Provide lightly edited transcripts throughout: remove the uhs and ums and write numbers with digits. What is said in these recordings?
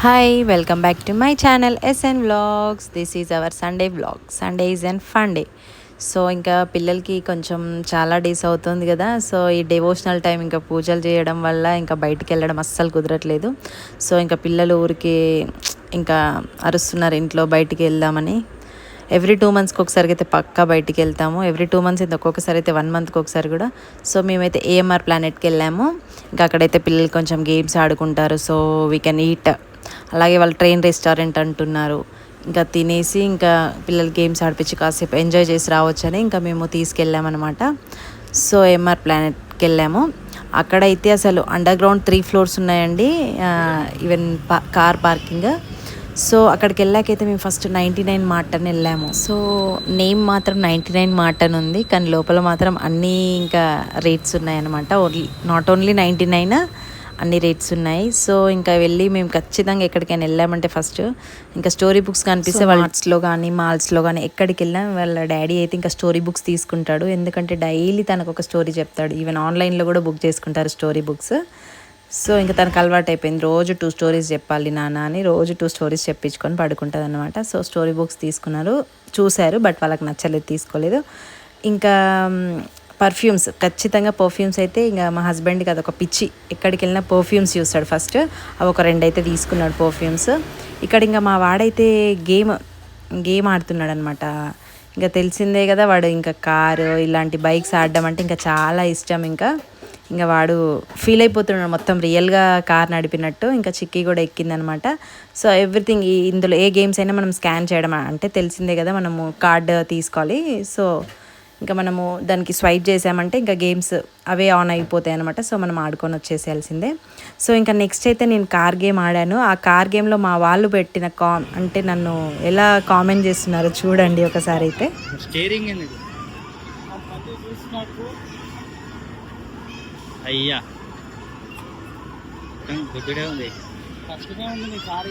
Hi, welcome back to my channel SN Vlogs. This is our Sunday vlog. Sunday is an fun day. So ఇంకా పిల్లలకి కొంచెం చాలా days అవుతుంది కదా. So ఈ డివోషనల్ టైం ఇంకా పూజలు చేయడం వల్ల ఇంకా బయటికి వెళ్ళడం అస్సలు కుదరట్లేదు. సో ఇంకా పిల్లలు ఊరికి ఇంకా అరుస్తున్నారు ఇంట్లో బయటికి వెళ్దామని. ఎవ్రీ 2 మంత్స్కి ఒకసారి అయితే పక్కా బయటికి వెళ్తాము. ఎవ్రీ 2 మంత్స్ అయితే ఒక్కొక్కసారి అయితే 1 మంత్కి ఒకసారి కూడా. సో మేమైతే ఏఎంఆర్ ప్లానెట్కి వెళ్ళాము. ఇంకా అక్కడైతే పిల్లలు కొంచెం గేమ్స్ ఆడుకుంటారు. So we can eat. అలాగే వాళ్ళు ట్రైన్ రెస్టారెంట్ అంటున్నారు. ఇంకా తినేసి ఇంకా పిల్లలు గేమ్స్ ఆడిపించి కాసేపు ఎంజాయ్ చేసి రావచ్చని ఇంకా మేము తీసుకెళ్ళామన్నమాట. సో ఏఎంఆర్ ప్లానెట్కి వెళ్ళాము. అక్కడైతే అసలు అండర్ గ్రౌండ్ 3 ఫ్లోర్స్ ఉన్నాయండి. Even car parking. సో అక్కడికి వెళ్ళాకైతే మేము ఫస్ట్ 99 మార్ట్ అని వెళ్ళాము. సో నేమ్ మాత్రం 99 మార్ట్ అని ఉంది, కానీ లోపల మాత్రం అన్నీ ఇంకా రేట్స్ ఉన్నాయన్నమాట. నాట్ ఓన్లీ 99, అన్ని రేట్స్ ఉన్నాయి. సో ఇంకా వెళ్ళి మేము ఖచ్చితంగా ఎక్కడికైనా వెళ్ళామంటే ఫస్ట్ ఇంకా స్టోరీ బుక్స్ కనిపిస్తే వాళ్ళ ఆర్ట్స్లో కానీ మాల్స్లో కానీ ఎక్కడికి వెళ్ళినా వాళ్ళ డాడీ అయితే ఇంకా స్టోరీ బుక్స్ తీసుకుంటాడు. ఎందుకంటే డైలీ తనకు ఒక స్టోరీ చెప్తాడు. ఈవెన్ ఆన్లైన్లో కూడా బుక్ చేసుకుంటారు స్టోరీ బుక్స్. సో ఇంకా తనకు అలవాటు అయిపోయింది, రోజు 2 స్టోరీస్ చెప్పాలి నాన్న అని రోజు 2 స్టోరీస్ చెప్పించుకొని పడుకుంటుంది అనమాట. సో స్టోరీ బుక్స్ తీసుకున్నారు, చూశారు, బట్ వాళ్ళకి నచ్చలేదు, తీసుకోలేదు. ఇంకా పర్ఫ్యూమ్స్, ఖచ్చితంగా పర్ఫ్యూమ్స్ అయితే ఇంకా మా హస్బెండ్కి అదొక పిచ్చి. ఎక్కడికి వెళ్ళినా పర్ఫ్యూమ్స్ చూస్తాడు ఫస్ట్. అవి ఒక 2 అయితే తీసుకున్నాడు పర్ఫ్యూమ్స్. ఇక్కడ ఇంకా మా వాడైతే గేమ్ ఆడుతున్నాడు అనమాట. ఇంకా తెలిసిందే కదా, వాడు ఇంకా కారు ఇలాంటి బైక్స్ ఆడడం అంటే ఇంకా చాలా ఇష్టం. ఇంకా వాడు ఫీల్ అయిపోతున్నాడు మొత్తం రియల్గా కార్ నడిపినట్టు. ఇంకా చిక్కీ కూడా ఎక్కిందనమాట. సో ఎవ్రీథింగ్ ఇందులో ఏ గేమ్స్ అయినా మనం స్కాన్ చేయడం అంటే తెలిసిందే కదా, మనము కార్డు తీసుకోవాలి. సో ఇంకా మనము దానికి స్వైప్ చేసామంటే ఇంకా గేమ్స్ అవే ఆన్ అయిపోతాయి అనమాట. సో మనం ఆడుకొని వచ్చేసేయాల్సిందే. సో ఇంకా నెక్స్ట్ అయితే నేను కార్ గేమ్ ఆడాను. ఆ కార్ గేమ్లో మా వాళ్ళు పెట్టిన అంటే నన్ను ఎలా కామెంట్ చేస్తున్నారో చూడండి ఒకసారి అయితే. అయ్యా గుడ్డుడే ఉంది, కష్టమే ఉంది నీ కారు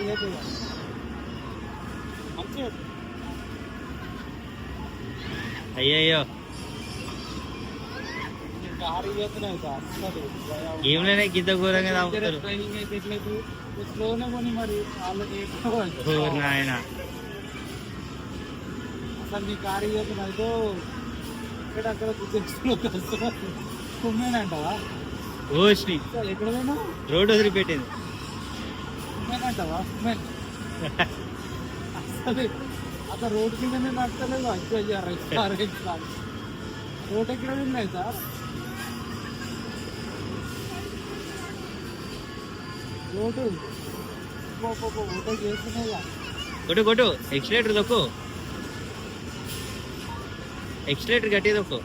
అయ్యయ్యో కారు చేస్తున్నాయి సార్. గేమ్లోనే గిద్ద ఘోరంగా తాగుతారు ట్రైనింగ్ అయితే స్లోనే కొని మరి వాళ్ళు నాయన. అసలు నీ కారు చేస్తున్నాయితో ఎక్కడక్కడ కూర్చొని కుమ్మేనంటావా? ఓష్ని ఎక్కడ పోయినా రోడ్డు వదిలిపెట్టింది. కుమ్మేనంటావా? కుమ్మేన్ అసలు రోడ్డు కిందనే నడతలేదు. రోడ్ ఎక్కడ ఉన్నాయి సార్? రోడ్డు ఓటే చేస్తున్నాయా? కొట్టు కొట్టు, ఎక్సిలేటర్ దొక్కు, ఎక్సిలేటర్ గట్టి దొక్కు.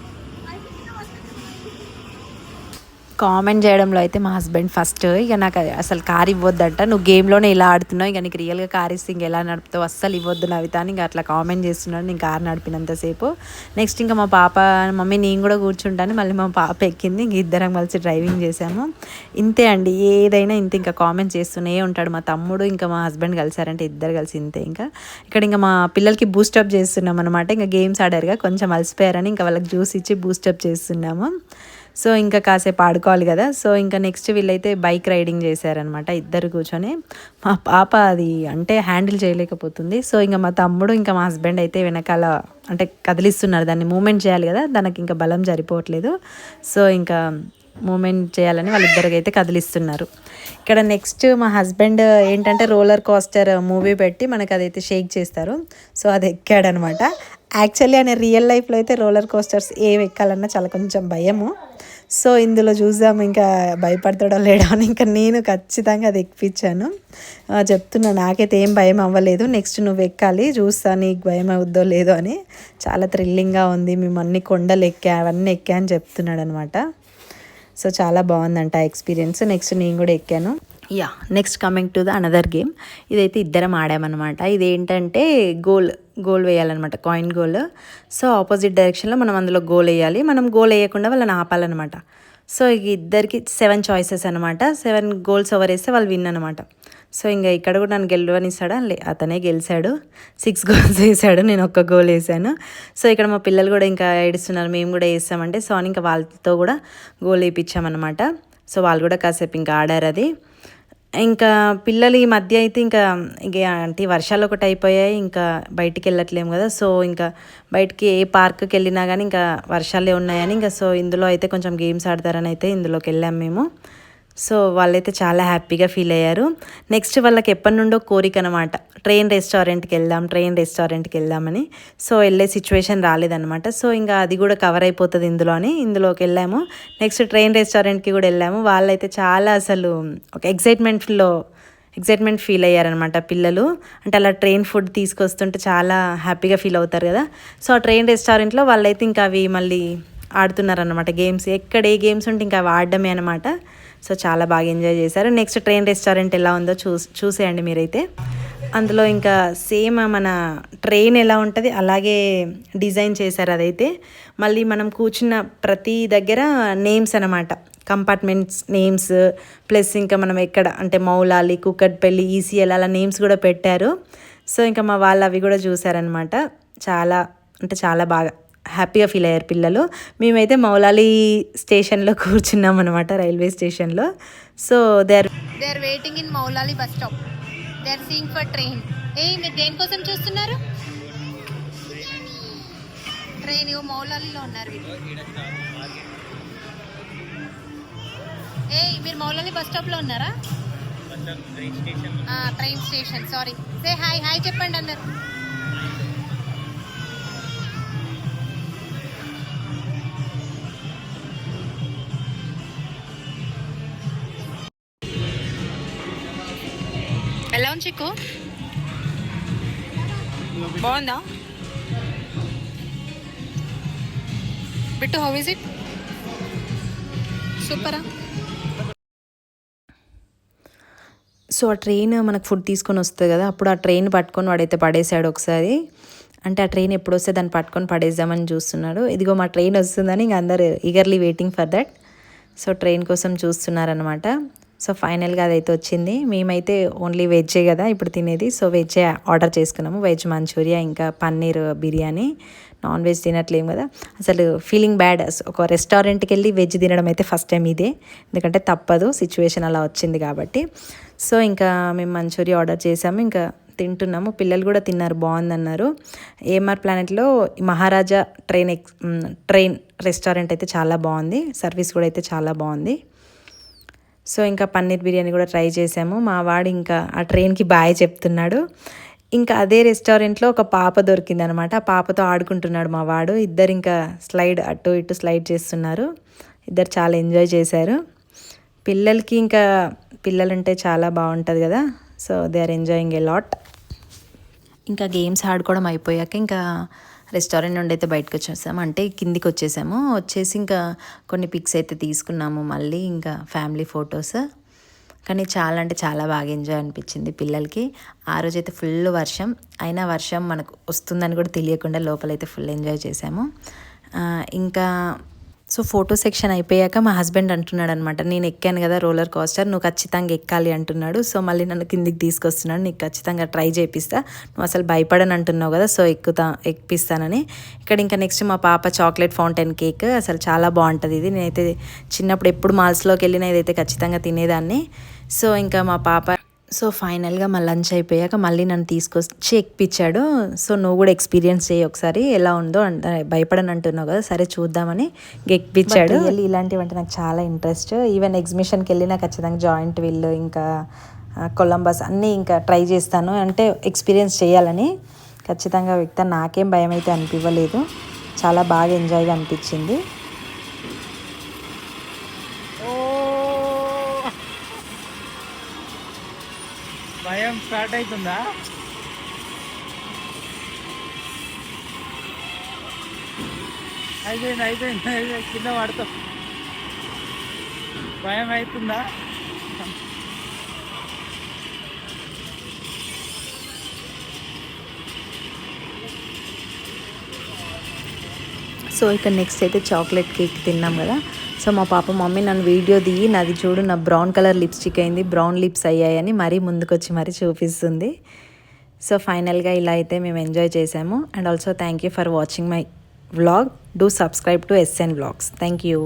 కామెంట్ చేయడంలో అయితే మా హస్బెండ్ ఫస్ట్ ఇక నాకు అసలు కార్ ఇవ్వద్దంట, నువ్వు గేమ్లోనే ఇలా ఆడుతున్నావు, ఇక నీకు రియల్గా కార్ ఇస్తే ఇంక ఎలా నడుపుతావు, అస్సలు ఇవ్వద్దు నవిత అని ఇంకా అట్లా కామెంట్ చేస్తున్నాడు నేను కార్ నడిపినంతసేపు. నెక్స్ట్ ఇంకా మా పాప, మమ్మీ నేను కూడా కూర్చుంటాను, మళ్ళీ మా పాప ఎక్కింది. ఇంక ఇద్దరం కలిసి డ్రైవింగ్ చేసాము. ఇంతే అండి, ఏదైనా ఇంత ఇంకా కామెంట్ చేస్తూనే ఉంటాడు. మా తమ్ముడు ఇంకా మా హస్బెండ్ కలిసారంటే ఇద్దరు కలిసి ఇంతే. ఇంకా ఇక్కడ ఇంకా మా పిల్లలకి బూస్టప్ చేస్తున్నాం అనమాట. ఇంకా గేమ్స్ ఆడారుగా కొంచెం అలసిపోయారని ఇంకా వాళ్ళకి జ్యూస్ ఇచ్చి బూస్టప్ చేస్తున్నాము. సో ఇంకా కాసేపు ఆడుకోవాలి కదా. సో ఇంకా నెక్స్ట్ వీళ్ళైతే బైక్ రైడింగ్ చేశారనమాట, ఇద్దరు కూర్చొని. మా పాప అది అంటే హ్యాండిల్ చేయలేకపోతుంది. సో ఇంకా మా తమ్ముడు ఇంకా మా హస్బెండ్ అయితే వెనకాల అంటే కదిలిస్తున్నారు, దాన్ని మూమెంట్ చేయాలి కదా, దానికి ఇంకా బలం సరిపోవట్లేదు. సో ఇంకా మూమెంట్ చేయాలని వాళ్ళిద్దరికి అయితే కదిలిస్తున్నారు. ఇక్కడ నెక్స్ట్ మా హస్బెండ్ ఏంటంటే రోలర్ కోస్టర్ మూవీ పెట్టి మనకు అదైతే షేక్ చేస్తారు. సో అది ఎక్కాడనమాట. యాక్చువల్లీ ఆయన రియల్ లైఫ్లో అయితే రోలర్ కోస్టర్స్ ఏవి ఎక్కాలన్నా చాలా కొంచెం భయము. సో ఇందులో చూద్దాం ఇంకా భయపడతాడో లేడో అని ఇంకా నేను ఖచ్చితంగా అది ఎక్కిపించాను. చెప్తున్నా నాకైతే ఏం భయం అవ్వలేదు, నెక్స్ట్ నువ్వు ఎక్కాలి చూస్తా నీకు భయం అవుద్దో లేదో అని. చాలా థ్రిల్లింగ్గా ఉంది, మేము అన్ని కొండలు ఎక్కా అవన్నీ ఎక్కా అని చెప్తున్నాడు అనమాట. సో చాలా బాగుందంట ఎక్స్పీరియన్స్. నెక్స్ట్ నేను కూడా ఎక్కాను. Next coming to the another game. ఇదైతే ఇద్దరం ఆడామన్నమాట. ఇదేంటంటే గోల్ వేయాలన్నమాట, కాయిన్ గోల్. సో ఆపోజిట్ డైరెక్షన్లో మనం అందులో గోల్ వేయాలి. మనం గోల్ వేయకుండా వాళ్ళని ఆపాలన్నమాట. సో ఇద్దరికి 7 చాయిసెస్ అనమాట. 7 గోల్స్ ఓవర్ వేస్తే వాళ్ళు విన్ అనమాట. సో ఇంకా ఇక్కడ కూడా నన్ను గెలవనిస్తాడా, అతనే గెలిచాడు. 6 గోల్స్ వేసాడు, నేను 1 గోల్ వేసాను. సో ఇక్కడ మా పిల్లలు కూడా ఇంకా ఏడుస్తున్నారు, మేము కూడా వేస్తామంటే. సో ఇంకా వాళ్ళతో కూడా గోల్ వేయించామన్నమాట. సో వాళ్ళు కూడా కాసేపు ఇంకా ఆడారు అది. ఇంకా పిల్లలు ఈ మధ్య అయితే ఇంకా ఇక అంటే వర్షాలు ఒకటి అయిపోయాయి, ఇంకా బయటికి వెళ్ళట్లేము కదా. సో ఇంకా బయటికి ఏ పార్క్కి వెళ్ళినా కానీ ఇంకా వర్షాలే ఉన్నాయని ఇంకా సో ఇందులో అయితే కొంచెం గేమ్స్ ఆడతారని అయితే ఇందులోకి వెళ్ళాము మేము. సో వాళ్ళైతే చాలా హ్యాపీగా ఫీల్ అయ్యారు. నెక్స్ట్ వాళ్ళకి ఎప్పటి నుండో కోరిక అనమాట, ట్రైన్ రెస్టారెంట్కి వెళ్దామని. సో వెళ్ళే సిచ్యువేషన్ రాలేదన్నమాట. సో ఇంకా అది కూడా కవర్ అయిపోతుంది ఇందులో అని ఇందులోకి వెళ్ళాము. నెక్స్ట్ ట్రైన్ రెస్టారెంట్కి కూడా వెళ్ళాము. వాళ్ళైతే చాలా అసలు ఒక ఎగ్జైట్మెంట్ ఫీల్ అయ్యారనమాట పిల్లలు. అంటే అలా ట్రైన్ ఫుడ్ తీసుకొస్తుంటే చాలా హ్యాపీగా ఫీల్ అవుతారు కదా. సో ఆ ట్రైన్ రెస్టారెంట్లో వాళ్ళైతే ఇంకా అవి మళ్ళీ ఆడుతున్నారనమాట గేమ్స్. ఎక్కడ ఏ గేమ్స్ ఉంటే ఇంకా అవి ఆడడమే అనమాట. సో చాలా బాగా ఎంజాయ్ చేశారు. నెక్స్ట్ ట్రైన్ రెస్టారెంట్ ఎలా ఉందో చూసేయండి మీరైతే. అందులో ఇంకా సేమ్ మన ట్రైన్ ఎలా ఉంటుంది అలాగే డిజైన్ చేశారు అదైతే. మళ్ళీ మనం కూర్చున్న ప్రతి దగ్గర నేమ్స్ అనమాట, కంపార్ట్మెంట్స్ నేమ్స్, ప్లస్ ఇంకా మనం ఎక్కడ అంటే మౌలాలి, కుక్కట్పల్లి, ఈసీఎల్ అలా నేమ్స్ కూడా పెట్టారు. సో ఇంకా మా వాళ్ళు అవి కూడా చూసారనమాట. చాలా అంటే చాలా బాగా హ్యాపీగా ఫీల్ అయ్యారు పిల్లలు. మేమైతే మౌలాలి స్టేషన్లో కూర్చున్నాం అనమాట, రైల్వే స్టేషన్లో. So they are waiting in Moulali bus stop. They are seeing for train. మీరు దేనికోసం చూస్తున్నారు? ట్రైన్ మౌలాలిలో ఉన్నారు మీరు మౌలాలి బస్ స్టాప్ లో ఉన్నారా? Train station. Sorry, say hi. Hi చెప్పండి అందరు. ఎలా ఉంది చిక్కు? బాగుందా? Bittu, how is it? సూపరా? సో ఆ ట్రైన్ మనకు ఫుడ్ తీసుకొని వస్తుంది కదా, అప్పుడు ఆ ట్రైన్ పట్టుకొని వాడైతే పడేసాడు ఒకసారి. అంటే ఆ ట్రైన్ ఎప్పుడు వస్తే దాన్ని పట్టుకొని పడేద్దామని చూస్తున్నాడు. ఇదిగో మా ట్రైన్ వస్తుందని ఇంక అందరు eagerly waiting for that. So train కోసం చూస్తున్నారనమాట. సో ఫైనల్గా అదైతే వచ్చింది. మేమైతే ఓన్లీ వెజ్జే కదా ఇప్పుడు తినేది. సో వెజ్జే ఆర్డర్ చేసుకున్నాము, వెజ్ మంచూరియా ఇంకా పన్నీర్ బిర్యానీ. నాన్ వెజ్ తినట్లేము కదా, అసలు ఫీలింగ్ బ్యాడ్. ఒక రెస్టారెంట్కి వెళ్ళి వెజ్ తినడం అయితే ఫస్ట్ టైం ఇదే, ఎందుకంటే తప్పదు, సిచ్యువేషన్ అలా వచ్చింది కాబట్టి. సో ఇంకా మేము మంచూరియా ఆర్డర్ చేసాము, ఇంకా తింటున్నాము. పిల్లలు కూడా తిన్నారు, బాగుందన్నారు. ఏఎంఆర్ ప్లానెట్లో మహారాజా ట్రైన్ రెస్టారెంట్ అయితే చాలా బాగుంది, సర్వీస్ కూడా అయితే చాలా బాగుంది. సో ఇంకా పన్నీర్ బిర్యానీ కూడా ట్రై చేసాము. మా వాడు ఇంకా ఆ ట్రైన్కి బాయ్ చెప్తున్నాడు. ఇంకా అదే రెస్టారెంట్లో ఒక పాప దొరికింది అనమాట, ఆ పాపతో ఆడుకుంటున్నాడు మా వాడు. ఇద్దరు ఇంకా స్లైడ్ అటు ఇటు స్లైడ్ చేస్తున్నారు. ఇద్దరు చాలా ఎంజాయ్ చేశారు. పిల్లలకి ఇంకా పిల్లలుంటే చాలా బాగుంటుంది కదా. So they are enjoying a lot. ఇంకా గేమ్స్ ఆడుకోవడం అయిపోయాక ఇంకా రెస్టారెంట్ నుండి అయితే బయటకు వచ్చేసాము, అంటే కిందికి వచ్చేసి ఇంకా కొన్ని పిక్స్ అయితే తీసుకున్నాము, మళ్ళీ ఇంకా ఫ్యామిలీ ఫొటోస్. కానీ చాలా అంటే చాలా బాగా ఎంజాయ్ అనిపించింది పిల్లలకి. ఆ రోజైతే ఫుల్ వర్షం, అయినా వర్షం మనకు వస్తుందని కూడా తెలియకుండా లోపలైతే ఫుల్ ఎంజాయ్ చేసాము. ఇంకా సో ఫోటో సెక్షన్ అయిపోయాక మా హస్బెండ్ అంటున్నాడు అనమాట, నేను ఎక్కాను కదా రోలర్ కోస్టర్, నువ్వు ఖచ్చితంగా ఎక్కాలి అంటున్నాడు. సో మళ్ళీ నన్ను కిందికి తీసుకొస్తున్నాడు, నీకు ఖచ్చితంగా ట్రై చేపిస్తా, నువ్వు అసలు భయపడని అంటున్నావు కదా, సో ఎక్కిస్తానని. ఇక్కడ ఇంకా నెక్స్ట్ మా పాప చాక్లెట్ ఫౌంటైన్ కేక్, అసలు చాలా బాగుంటుంది ఇది. నేనైతే చిన్నప్పుడు ఎప్పుడు మాల్స్లోకి వెళ్ళినా ఇదైతే ఖచ్చితంగా తినేదాన్ని. సో ఇంకా మా పాప సో ఫైనల్గా మా లంచ్ అయిపోయాక మళ్ళీ నన్ను తీసుకొచ్చి ఎక్కిపించాడు. సో నువ్వు కూడా ఎక్స్పీరియన్స్ చేయి ఒకసారి ఎలా ఉందో, అంటే భయపడని అంటున్నావు కదా, సరే చూద్దామని ఎక్కిపించాడు. ఇలాంటివి అంటే నాకు చాలా ఇంట్రెస్ట్. ఈవెన్ ఎగ్జిబిషన్కి వెళ్ళినా ఖచ్చితంగా జాయింట్ వీల్ ఇంకా కొలంబస్ అన్నీ ఇంకా ట్రై చేస్తాను, అంటే ఎక్స్పీరియన్స్ చేయాలని ఖచ్చితంగా వ్యక్తి. నాకేం భయం అయితే అనిపించలేదు, చాలా బాగా ఎంజాయ్గా అనిపించింది. భయం స్టార్ట్ అవుతుందా? అయిపోయింది కింద పడతాం. భయం అవుతుందా? సో ఇక నెక్స్ట్ అయితే చాక్లెట్ కేక్ తిన్నాం కదా. సో మా పాప మమ్మీ నన్ను వీడియో దిగి నాది చూడు, నా బ్రౌన్ కలర్ లిప్స్టిక్ అయింది, బ్రౌన్ లిప్స్ అయ్యాయని మరీ ముందుకొచ్చి మరీ చూపిస్తుంది. సో ఫైనల్గా ఇలా అయితే మేము ఎంజాయ్ చేసాము. And also thank you for watching my vlog. Do subscribe to SN Vlogs. Thank you.